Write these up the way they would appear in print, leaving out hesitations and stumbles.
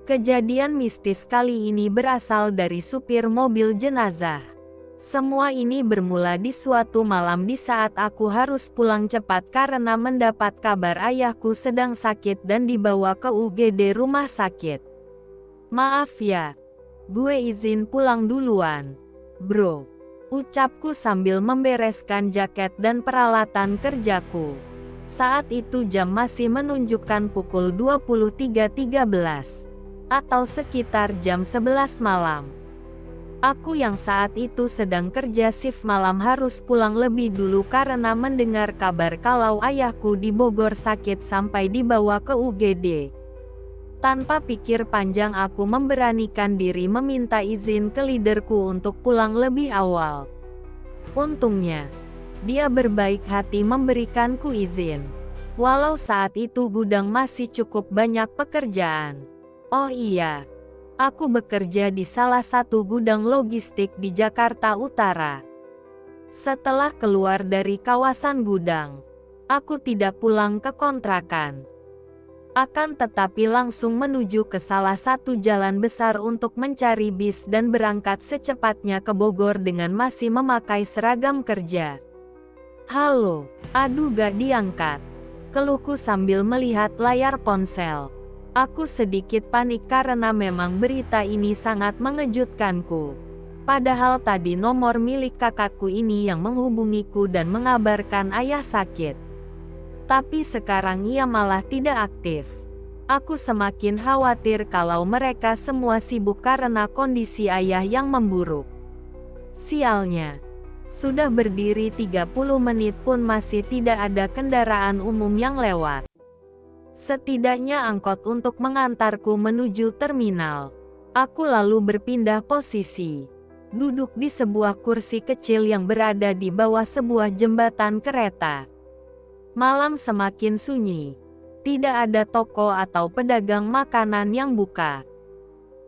Kejadian mistis kali ini berasal dari supir mobil jenazah. Semua ini bermula di suatu malam di saat aku harus pulang cepat karena mendapat kabar ayahku sedang sakit dan dibawa ke UGD rumah sakit. Maaf ya, gue izin pulang duluan, bro. Ucapku sambil membereskan jaket dan peralatan kerjaku. Saat itu jam masih menunjukkan pukul 23.13. Atau sekitar jam 11 malam. Aku yang saat itu sedang kerja shift malam harus pulang lebih dulu karena mendengar kabar kalau ayahku di Bogor sakit sampai dibawa ke UGD. Tanpa pikir panjang aku memberanikan diri meminta izin ke leaderku untuk pulang lebih awal. Untungnya, dia berbaik hati memberikanku izin. Walau saat itu gudang masih cukup banyak pekerjaan. Oh iya, aku bekerja di salah satu gudang logistik di Jakarta Utara. Setelah keluar dari kawasan gudang, aku tidak pulang ke kontrakan. Akan tetapi langsung menuju ke salah satu jalan besar untuk mencari bis dan berangkat secepatnya ke Bogor dengan masih memakai seragam kerja. Halo, aduh gak diangkat. Keluhku sambil melihat layar ponsel. Aku sedikit panik karena memang berita ini sangat mengejutkanku. Padahal tadi nomor milik kakakku ini yang menghubungiku dan mengabarkan ayah sakit. Tapi sekarang ia malah tidak aktif. Aku semakin khawatir kalau mereka semua sibuk karena kondisi ayah yang memburuk. Sialnya, sudah berdiri 30 menit pun masih tidak ada kendaraan umum yang lewat. Setidaknya angkot untuk mengantarku menuju terminal. Aku lalu berpindah posisi. Duduk di sebuah kursi kecil yang berada di bawah sebuah jembatan kereta. Malam semakin sunyi. Tidak ada toko atau pedagang makanan yang buka.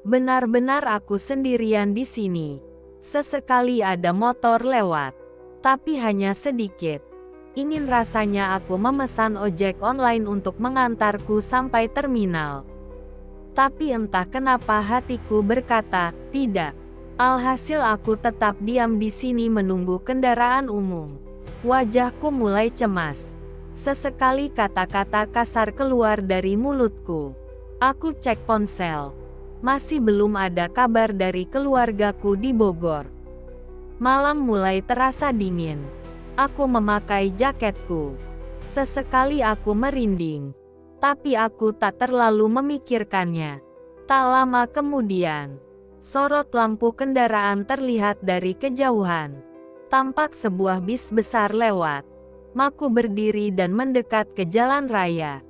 Benar-benar aku sendirian di sini. Sesekali ada motor lewat. Tapi hanya sedikit. Ingin rasanya aku memesan ojek online untuk mengantarku sampai terminal. Tapi entah kenapa hatiku berkata, tidak. Alhasil aku tetap diam di sini menunggu kendaraan umum. Wajahku mulai cemas. Sesekali kata-kata kasar keluar dari mulutku. Aku cek ponsel. Masih belum ada kabar dari keluargaku di Bogor. Malam mulai terasa dingin. Aku memakai jaketku. Sesekali aku merinding. Tapi aku tak terlalu memikirkannya. Tak lama kemudian, sorot lampu kendaraan terlihat dari kejauhan. Tampak sebuah bis besar lewat. Aku berdiri dan mendekat ke jalan raya.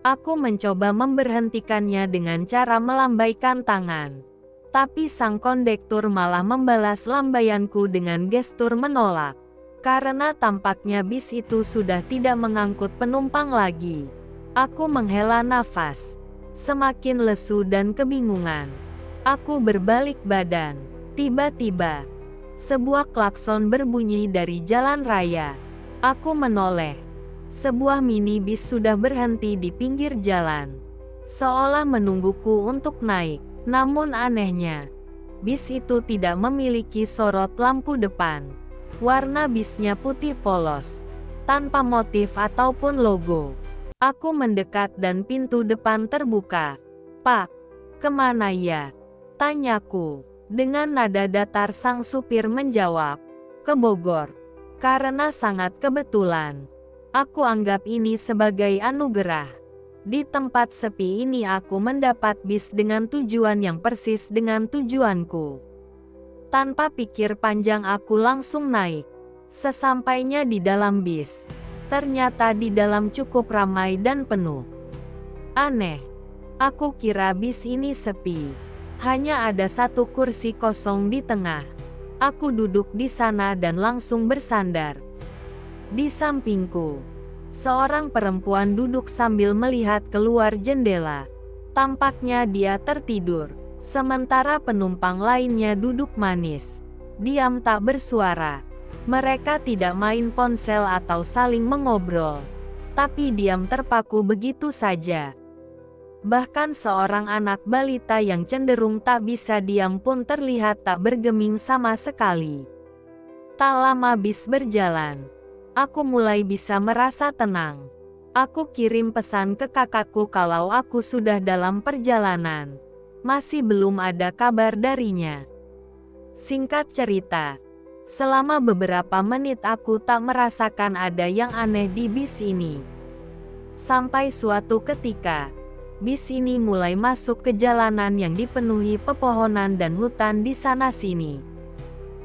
Aku mencoba memberhentikannya dengan cara melambaikan tangan. Tapi sang kondektur malah membalas lambaianku dengan gestur menolak. Karena tampaknya bis itu sudah tidak mengangkut penumpang lagi. Aku menghela nafas. Semakin lesu dan kebingungan. Aku berbalik badan. Tiba-tiba, sebuah klakson berbunyi dari jalan raya. Aku menoleh. Sebuah minibus sudah berhenti di pinggir jalan. Seolah menungguku untuk naik. Namun anehnya, bis itu tidak memiliki sorot lampu depan. Warna bisnya putih polos, tanpa motif ataupun logo. Aku mendekat dan pintu depan terbuka. Pak, kemana ya? Tanyaku. Dengan nada datar sang supir menjawab, ke Bogor. Karena sangat kebetulan. Aku anggap ini sebagai anugerah. Di tempat sepi ini aku mendapat bis dengan tujuan yang persis dengan tujuanku. Tanpa pikir panjang aku langsung naik. Sesampainya di dalam bis, ternyata di dalam cukup ramai dan penuh. Aneh, aku kira bis ini sepi. Hanya ada satu kursi kosong di tengah. Aku duduk di sana dan langsung bersandar. Di sampingku, seorang perempuan duduk sambil melihat keluar jendela. Tampaknya dia tertidur. Sementara penumpang lainnya duduk manis, diam tak bersuara. Mereka tidak main ponsel atau saling mengobrol, tapi diam terpaku begitu saja. Bahkan seorang anak balita yang cenderung tak bisa diam pun terlihat tak bergeming sama sekali. Tak lama bis berjalan, aku mulai bisa merasa tenang. Aku kirim pesan ke kakakku kalau aku sudah dalam perjalanan. Masih belum ada kabar darinya. Singkat cerita, selama beberapa menit aku tak merasakan ada yang aneh di bis ini. Sampai suatu ketika, bis ini mulai masuk ke jalanan yang dipenuhi pepohonan dan hutan di sana-sini.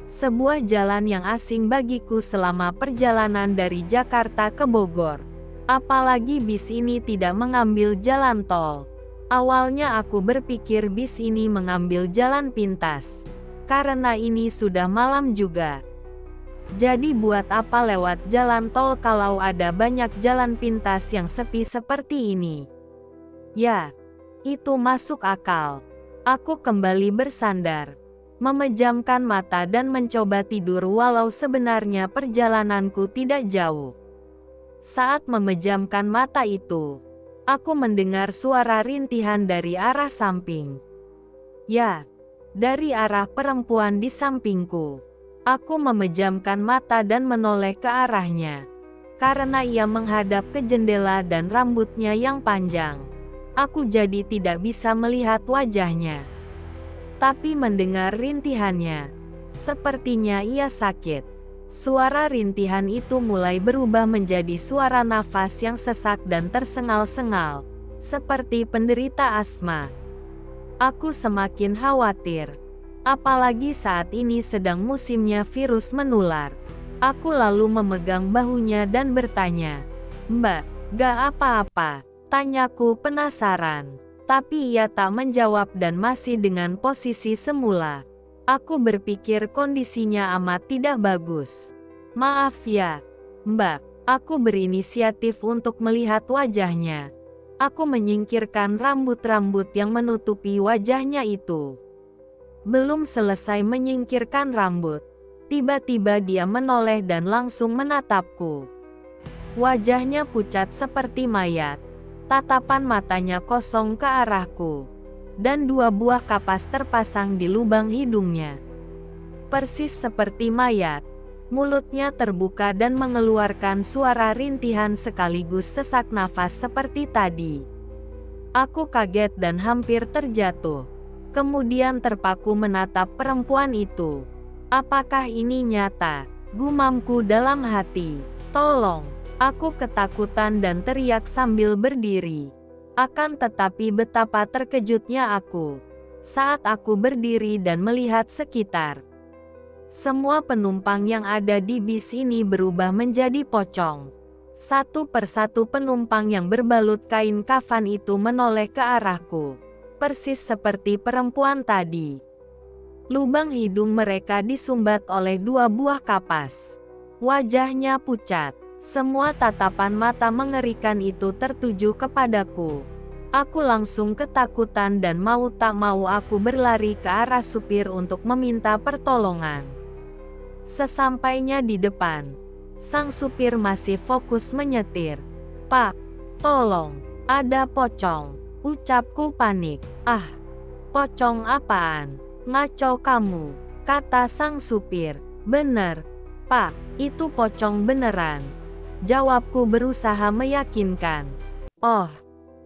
Sebuah jalan yang asing bagiku selama perjalanan dari Jakarta ke Bogor. Apalagi bis ini tidak mengambil jalan tol. Awalnya aku berpikir bis ini mengambil jalan pintas. Karena ini sudah malam juga. Jadi buat apa lewat jalan tol kalau ada banyak jalan pintas yang sepi seperti ini? Ya, itu masuk akal. Aku kembali bersandar, memejamkan mata dan mencoba tidur walau sebenarnya perjalananku tidak jauh. Saat memejamkan mata itu, aku mendengar suara rintihan dari arah samping. Ya, dari arah perempuan di sampingku. Aku memejamkan mata dan menoleh ke arahnya. Karena ia menghadap ke jendela dan rambutnya yang panjang, aku jadi tidak bisa melihat wajahnya. Tapi mendengar rintihannya, sepertinya ia sakit. Suara rintihan itu mulai berubah menjadi suara nafas yang sesak dan tersengal-sengal, seperti penderita asma. Aku semakin khawatir, apalagi saat ini sedang musimnya virus menular. Aku lalu memegang bahunya dan bertanya, "Mbak, gak apa-apa?" Tanyaku penasaran. Tapi ia tak menjawab dan masih dengan posisi semula. Aku berpikir kondisinya amat tidak bagus. "Maaf ya, Mbak." Aku berinisiatif untuk melihat wajahnya. Aku menyingkirkan rambut-rambut yang menutupi wajahnya itu. Belum selesai menyingkirkan rambut, tiba-tiba dia menoleh dan langsung menatapku. Wajahnya pucat seperti mayat. Tatapan matanya kosong ke arahku. Dan 2 buah kapas terpasang di lubang hidungnya. Persis seperti mayat. Mulutnya terbuka dan mengeluarkan suara rintihan sekaligus sesak nafas seperti tadi. Aku kaget dan hampir terjatuh. Kemudian terpaku menatap perempuan itu. Apakah ini nyata? Gumamku dalam hati. Tolong! Aku ketakutan dan teriak sambil berdiri. Akan tetapi betapa terkejutnya aku saat aku berdiri dan melihat sekitar. Semua penumpang yang ada di bis ini berubah menjadi pocong. Satu persatu penumpang yang berbalut kain kafan itu menoleh ke arahku, persis seperti perempuan tadi. Lubang hidung mereka disumbat oleh 2 buah kapas. Wajahnya pucat. Semua tatapan mata mengerikan itu tertuju kepadaku. Aku langsung ketakutan dan mau tak mau aku berlari ke arah supir untuk meminta pertolongan. Sesampainya di depan, sang supir masih fokus menyetir. "Pak, tolong, ada pocong," ucapku panik. "Ah, pocong apaan? Ngaco kamu," kata sang supir. "Bener, Pak, itu pocong beneran," jawabku berusaha meyakinkan. "Oh,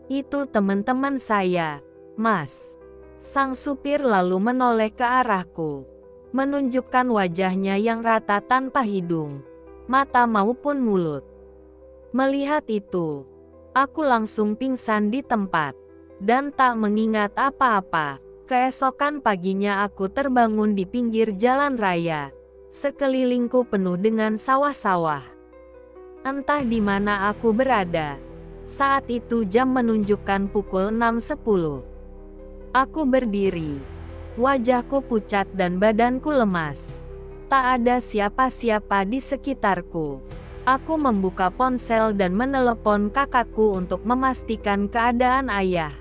itu teman-teman saya, Mas." Sang supir lalu menoleh ke arahku, menunjukkan wajahnya yang rata tanpa hidung, mata maupun mulut. Melihat itu, aku langsung pingsan di tempat, dan tak mengingat apa-apa. Keesokan paginya aku terbangun di pinggir jalan raya. Sekelilingku penuh dengan sawah-sawah. Entah di mana aku berada. Saat itu jam menunjukkan pukul 6.10. Aku berdiri. Wajahku pucat dan badanku lemas. Tak ada siapa-siapa di sekitarku. Aku membuka ponsel dan menelepon kakakku untuk memastikan keadaan ayah.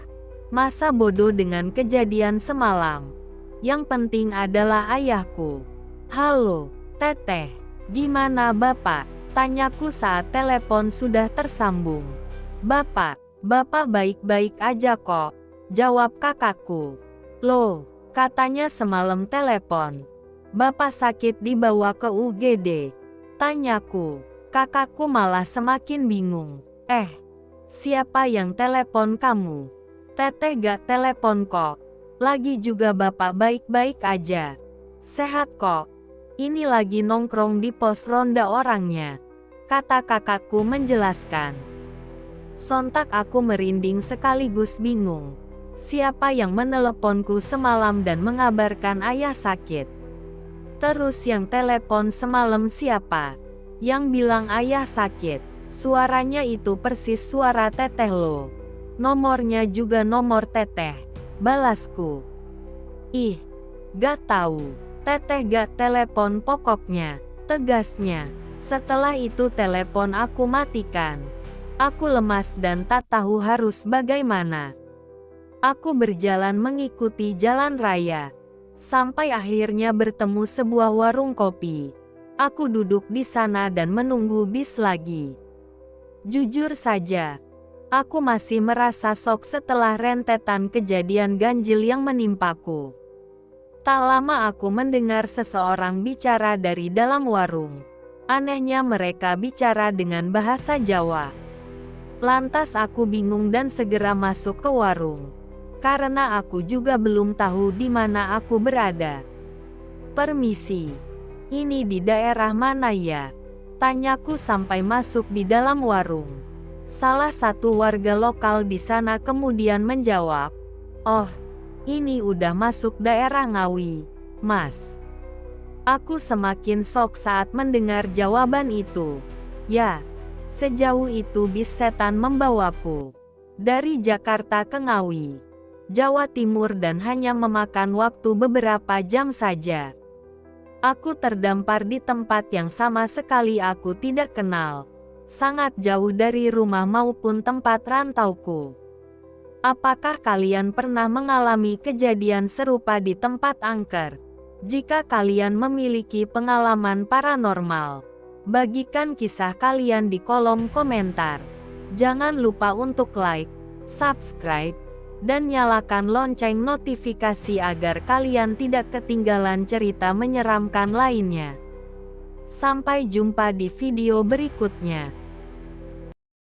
Masa bodoh dengan kejadian semalam. Yang penting adalah ayahku. "Halo, Teteh. Gimana Bapak?" tanyaku saat telepon sudah tersambung. "Bapak, Bapak baik-baik aja kok, jawab kakakku. Loh, katanya semalam telepon. Bapak sakit dibawa ke UGD. Tanyaku, kakakku malah semakin bingung. Siapa yang telepon kamu? Teteh gak telepon kok. Lagi juga bapak baik-baik aja. Sehat kok. Ini lagi nongkrong di pos ronda orangnya, kata kakakku menjelaskan. Sontak aku merinding sekaligus bingung. Siapa yang meneleponku semalam dan mengabarkan ayah sakit? Terus yang telepon semalam siapa? Yang bilang ayah sakit. Suaranya itu persis suara teteh lo. Nomornya juga nomor teteh, balasku. Ih, gak tahu. Teteh gak telepon pokoknya, tegasnya. Setelah itu telepon aku matikan. Aku lemas dan tak tahu harus bagaimana. Aku berjalan mengikuti jalan raya. Sampai akhirnya bertemu sebuah warung kopi. Aku duduk di sana dan menunggu bis lagi. Jujur saja, aku masih merasa shock setelah rentetan kejadian ganjil yang menimpaku. Tak lama aku mendengar seseorang bicara dari dalam warung. Anehnya mereka bicara dengan bahasa Jawa. Lantas aku bingung dan segera masuk ke warung. Karena aku juga belum tahu di mana aku berada. Permisi, ini di daerah mana ya? Tanyaku sampai masuk di dalam warung. Salah satu warga lokal di sana kemudian menjawab, "Oh, ini udah masuk daerah Ngawi, Mas." Aku semakin shock saat mendengar jawaban itu. Ya, sejauh itu bis setan membawaku. Dari Jakarta ke Ngawi, Jawa Timur dan hanya memakan waktu beberapa jam saja. Aku terdampar di tempat yang sama sekali aku tidak kenal. Sangat jauh dari rumah maupun tempat rantauku. Apakah kalian pernah mengalami kejadian serupa di tempat angker? Jika kalian memiliki pengalaman paranormal, bagikan kisah kalian di kolom komentar. Jangan lupa untuk like, subscribe, dan nyalakan lonceng notifikasi agar kalian tidak ketinggalan cerita menyeramkan lainnya. Sampai jumpa di video berikutnya.